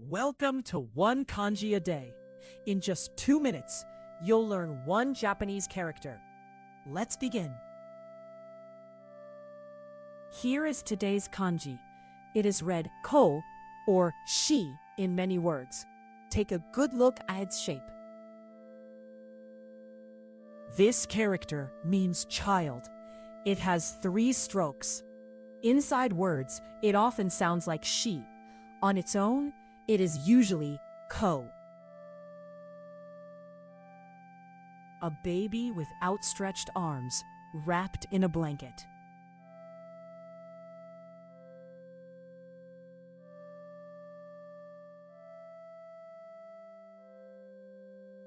Welcome to One Kanji a Day. In just 2 minutes, you'll learn one Japanese character. Let's begin. Here is today's kanji. It is read ko or shi in many words. Take a good look at its shape. This character means child. It has 3 strokes. Inside words, it often sounds like she. On its own, it is usually ko. A baby with outstretched arms, wrapped in a blanket.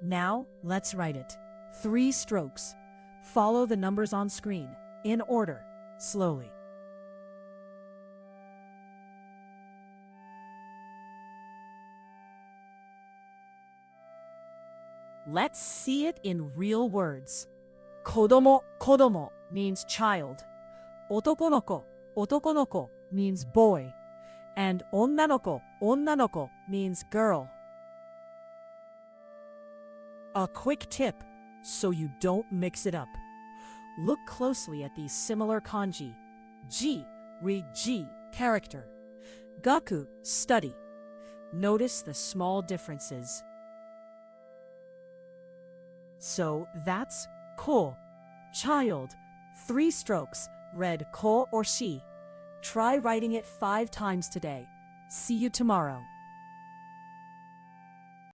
Now, let's write it. 3 strokes. Follow the numbers on screen, in order, slowly. Let's see it in real words. Kodomo, kodomo means child. Otokonoko, otokonoko means boy. And onnanoko, onnanoko means girl. A quick tip, so you don't mix it up. Look closely at these similar kanji. Ji, read ji, character. Gaku, study. Notice the small differences. So that's ko, child. 3 strokes, read ko or shi. Try writing it 5 times today. See you tomorrow.